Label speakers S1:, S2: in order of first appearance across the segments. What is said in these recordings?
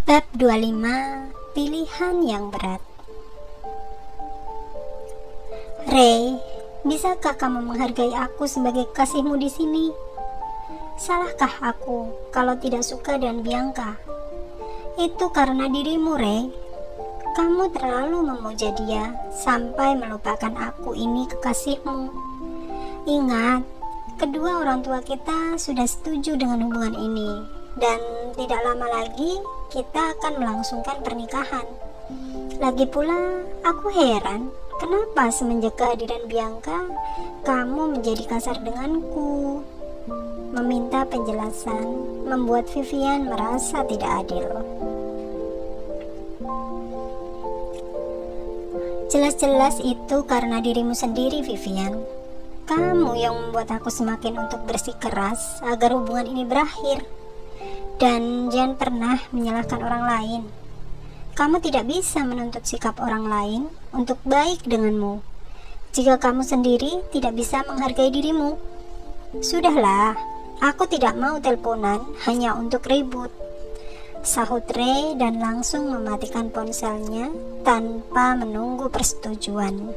S1: Bab 25, Pilihan yang berat. Ray, bisakah kamu menghargai aku sebagai kekasihmu di sini? Salahkah aku kalau tidak suka dengan Bianca? Itu karena dirimu, Ray. Kamu terlalu memuja dia sampai melupakan aku ini kekasihmu. Ingat, kedua orang tua kita sudah setuju dengan hubungan ini, dan tidak lama lagi kita akan melangsungkan pernikahan. Lagi pula, aku heran kenapa semenjak kehadiran Bianca, kamu menjadi kasar denganku. Meminta penjelasan membuat Vivian merasa tidak adil. Jelas-jelas itu karena dirimu sendiri, Vivian. Kamu yang membuat aku semakin untuk bersikeras agar hubungan ini berakhir. Dan jangan pernah menyalahkan orang lain. Kamu tidak bisa menuntut sikap orang lain untuk baik denganmu jika kamu sendiri tidak bisa menghargai dirimu. Sudahlah, aku tidak mau teleponan hanya untuk ribut, sahut Ray dan langsung mematikan ponselnya tanpa menunggu persetujuan.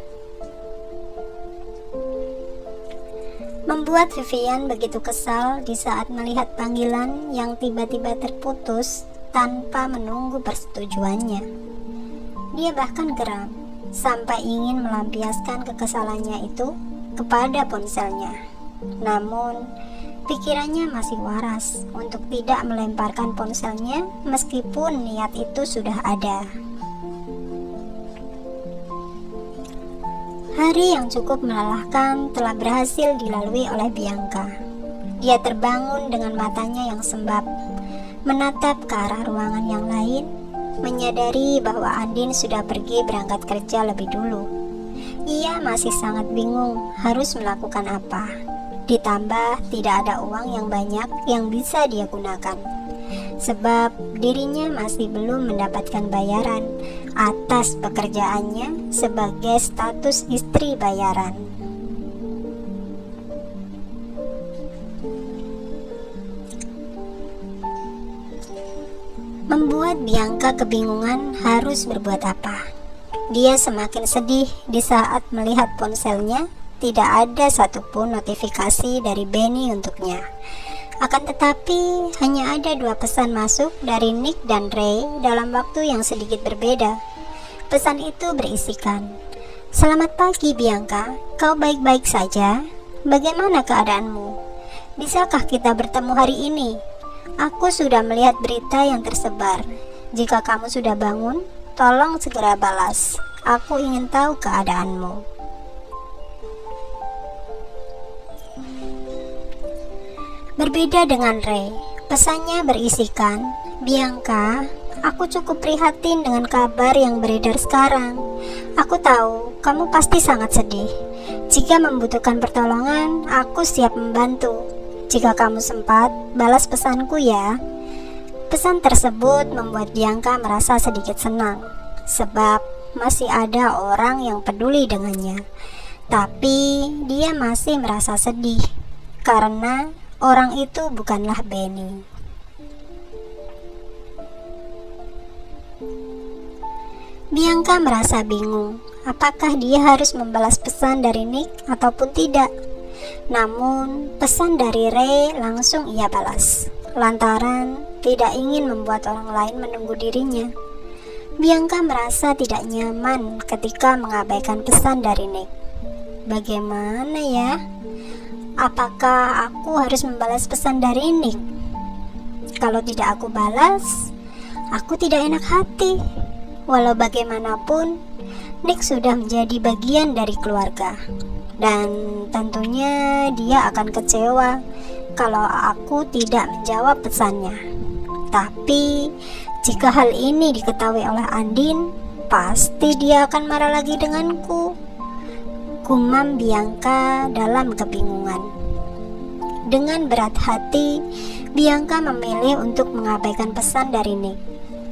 S1: Membuat Vivian begitu kesal di saat melihat panggilan yang tiba-tiba terputus tanpa menunggu persetujuannya. Dia bahkan geram sampai ingin melampiaskan kekesalannya itu kepada ponselnya. Namun, pikirannya masih waras untuk tidak melemparkan ponselnya meskipun niat itu sudah ada. Hari yang cukup melelahkan telah berhasil dilalui oleh Bianca. Dia terbangun dengan matanya yang sembab, menatap ke arah ruangan yang lain, menyadari bahwa Andin sudah pergi berangkat kerja lebih dulu. Ia masih sangat bingung harus melakukan apa. Ditambah tidak ada uang yang banyak yang bisa dia gunakan, sebab dirinya masih belum mendapatkan bayaran atas pekerjaannya sebagai status istri bayaran. Membuat Bianca kebingungan harus berbuat apa. Dia semakin sedih di saat melihat ponselnya tidak ada satupun notifikasi dari Benny untuknya. Akan tetapi, hanya ada 2 pesan masuk dari Nick dan Ray dalam waktu yang sedikit berbeda. Pesan itu berisikan, "Selamat pagi Bianca, kau baik-baik saja? Bagaimana keadaanmu? Bisakah kita bertemu hari ini? Aku sudah melihat berita yang tersebar. Jika kamu sudah bangun, tolong segera balas. Aku ingin tahu keadaanmu." Berbeda dengan Ray, pesannya berisikan, "Bianca, aku cukup prihatin dengan kabar yang beredar sekarang. Aku tahu kamu pasti sangat sedih. Jika membutuhkan pertolongan, aku siap membantu. Jika kamu sempat, balas pesanku ya." Pesan tersebut membuat Bianca merasa sedikit senang, sebab masih ada orang yang peduli dengannya. Tapi dia masih merasa sedih, karena orang itu bukanlah Benny. Bianca merasa bingung, apakah dia harus membalas pesan dari Nick ataupun tidak. Namun, pesan dari Ray langsung ia balas, lantaran tidak ingin membuat orang lain menunggu dirinya. Bianca merasa tidak nyaman ketika mengabaikan pesan dari Nick. Bagaimana ya? Apakah aku harus membalas pesan dari Nick? Kalau tidak aku balas, aku tidak enak hati. Walau bagaimanapun, Nick sudah menjadi bagian dari keluarga, dan tentunya dia akan kecewa kalau aku tidak menjawab pesannya. Tapi jika hal ini diketahui oleh Andin, pasti dia akan marah lagi denganku. Gumam Bianca dalam kebingungan. Dengan berat hati, Bianca memilih untuk mengabaikan pesan dari Nick,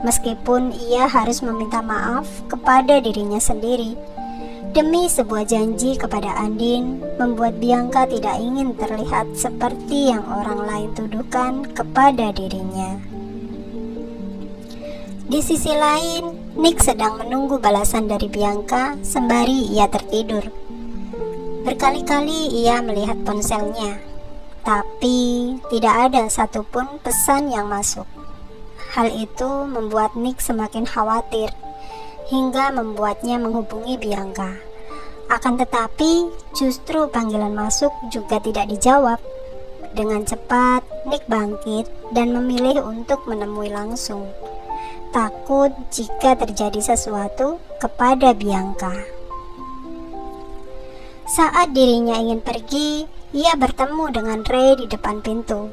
S1: meskipun ia harus meminta maaf kepada dirinya sendiri. Demi sebuah janji kepada Andin, membuat Bianca tidak ingin terlihat seperti yang orang lain tuduhkan kepada dirinya. Di sisi lain, Nick sedang menunggu balasan dari Bianca sembari ia tertidur. Berkali-kali ia melihat ponselnya, tapi tidak ada satupun pesan yang masuk. Hal itu membuat Nick semakin khawatir, hingga membuatnya menghubungi Bianca. Akan tetapi, justru panggilan masuk juga tidak dijawab. Dengan cepat, Nick bangkit dan memilih untuk menemui langsung, takut jika terjadi sesuatu kepada Bianca. Saat dirinya ingin pergi, ia bertemu dengan Ray di depan pintu.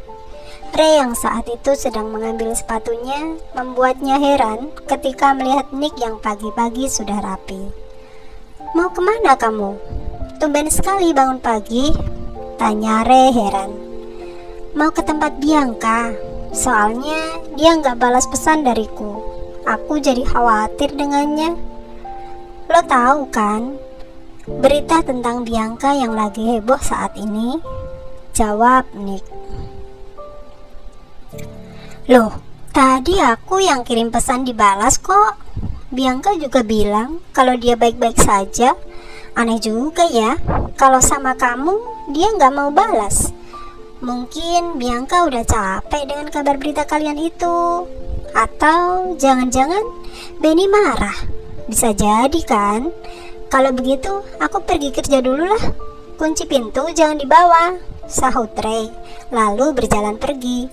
S1: Ray yang saat itu sedang mengambil sepatunya membuatnya heran ketika melihat Nick yang pagi-pagi sudah rapi. "Mau kemana kamu? Tumben sekali bangun pagi," tanya Ray heran. "Mau ke tempat Bianca, soalnya dia nggak balas pesan dariku. Aku jadi khawatir dengannya. Lo tahu kan berita tentang Bianca yang lagi heboh saat ini?" jawab Nick. "Loh, tadi aku yang kirim pesan dibalas kok. Bianca juga bilang kalau dia baik-baik saja. Aneh juga ya, kalau sama kamu dia nggak mau balas. Mungkin Bianca udah capek dengan kabar berita kalian itu. Atau jangan-jangan Benny marah. Bisa jadi kan? Kalau begitu aku pergi kerja dulu lah. Kunci pintu jangan dibawa," sahut Ray, lalu berjalan pergi.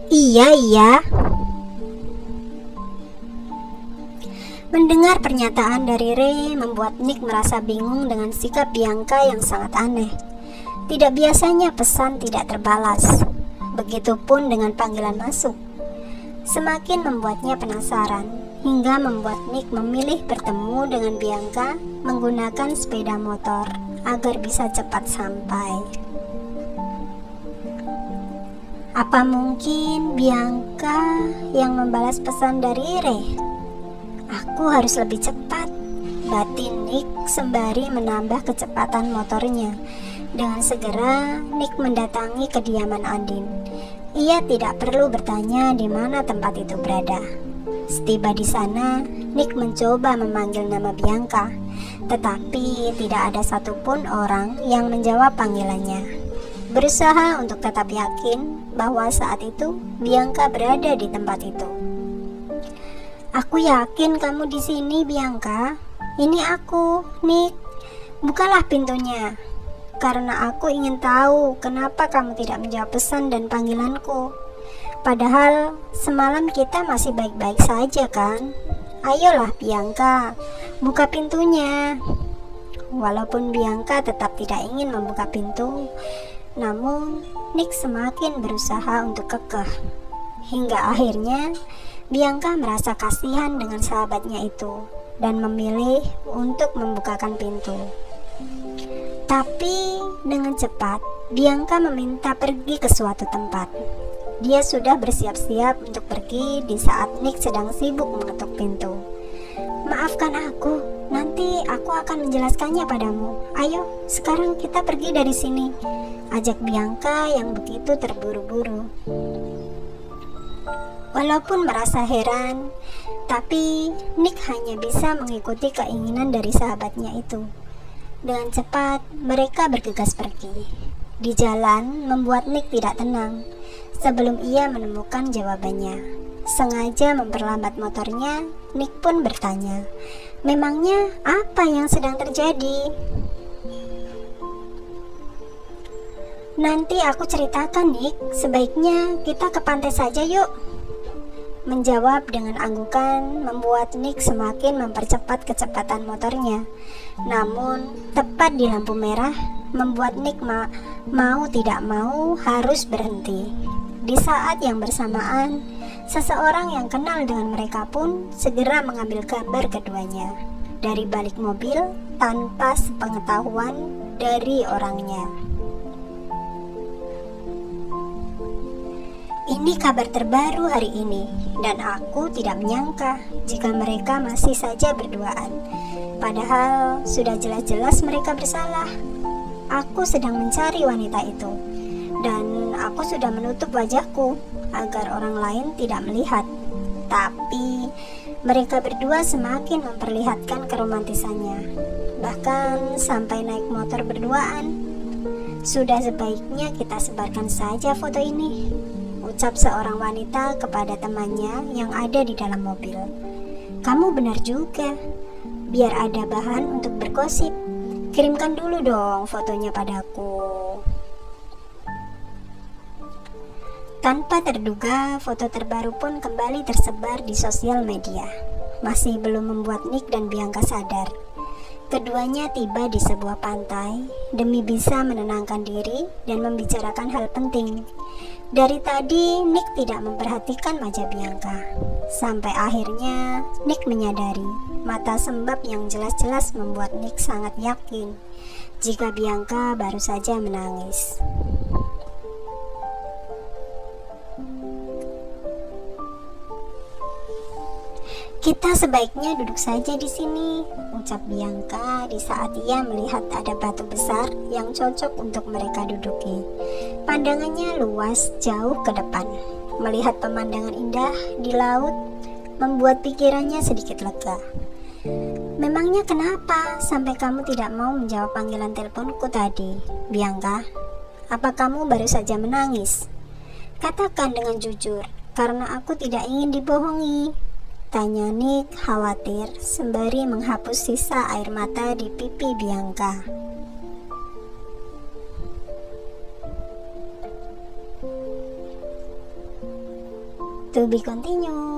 S1: Iya. Mendengar pernyataan dari Ray membuat Nick merasa bingung dengan sikap Bianca yang sangat aneh. Tidak biasanya pesan tidak terbalas. Begitupun dengan panggilan masuk. Semakin membuatnya penasaran, hingga membuat Nick memilih bertemu dengan Bianca menggunakan sepeda motor agar bisa cepat sampai. Apa mungkin Bianca yang membalas pesan dari Ray? Aku harus lebih cepat, batin Nick sembari menambah kecepatan motornya. Dengan segera, Nick mendatangi kediaman Andin. Ia tidak perlu bertanya di mana tempat itu berada. Setiba di sana, Nick mencoba memanggil nama Bianca, tetapi tidak ada satupun orang yang menjawab panggilannya. Berusaha untuk tetap yakin bahwa saat itu Bianca berada di tempat itu. "Aku yakin kamu di sini, Bianca. Ini aku, Nick. Bukalah pintunya. Karena aku ingin tahu kenapa kamu tidak menjawab pesan dan panggilanku. Padahal semalam kita masih baik-baik saja kan? Ayolah Bianca, buka pintunya." Walaupun Bianca tetap tidak ingin membuka pintu, namun Nick semakin berusaha untuk kekeh. Hingga akhirnya Bianca merasa kasihan dengan sahabatnya itu dan memilih untuk membukakan pintu. Tapi dengan cepat Bianca meminta pergi ke suatu tempat. Dia sudah bersiap-siap untuk pergi di saat Nick sedang sibuk mengetuk pintu. "Maafkan aku, nanti aku akan menjelaskannya padamu. Ayo, sekarang kita pergi dari sini," ajak Bianca yang begitu terburu-buru. Walaupun merasa heran, tapi Nick hanya bisa mengikuti keinginan dari sahabatnya itu. Dengan cepat, mereka bergegas pergi. Di jalan, membuat Nick tidak tenang. Sebelum ia menemukan jawabannya, sengaja memperlambat motornya, Nick pun bertanya, "Memangnya apa yang sedang terjadi?" "Nanti aku ceritakan, Nick. Sebaiknya kita ke pantai saja yuk." Menjawab dengan anggukan membuat Nick semakin mempercepat kecepatan motornya. Namun, tepat di lampu merah membuat Nick mau tidak mau harus berhenti. Di saat yang bersamaan, seseorang yang kenal dengan mereka pun segera mengambil gambar keduanya dari balik mobil tanpa sepengetahuan dari orangnya. "Ini kabar terbaru hari ini, dan aku tidak menyangka jika mereka masih saja berduaan. Padahal sudah jelas-jelas mereka bersalah. Aku sedang mencari wanita itu, dan aku sudah menutup wajahku agar orang lain tidak melihat. Tapi mereka berdua semakin memperlihatkan keromantisannya, bahkan sampai naik motor berduaan. Sudah sebaiknya kita sebarkan saja foto ini, ucap seorang wanita kepada temannya yang ada di dalam mobil. Kamu benar juga, biar ada bahan untuk bergosip. Kirimkan dulu dong fotonya padaku. Tanpa terduga, foto terbaru pun kembali tersebar di sosial media. Masih belum membuat Nick dan Bianca sadar. Keduanya tiba di sebuah pantai demi bisa menenangkan diri dan membicarakan hal penting. Dari tadi Nick tidak memperhatikan wajah Bianca. Sampai akhirnya Nick menyadari mata sembab yang jelas-jelas membuat Nick sangat yakin jika Bianca baru saja menangis. Kita sebaiknya duduk saja di sini, ucap Bianca di saat ia melihat ada batu besar yang cocok untuk mereka duduki. Pandangannya luas jauh ke depan. Melihat pemandangan indah di laut membuat pikirannya sedikit lega. Memangnya kenapa sampai kamu tidak mau menjawab panggilan teleponku tadi, Bianca? Apa kamu baru saja menangis? Katakan dengan jujur, karena aku tidak ingin dibohongi, tanya Nick khawatir sembari menghapus sisa air mata di pipi Bianca. To be continue.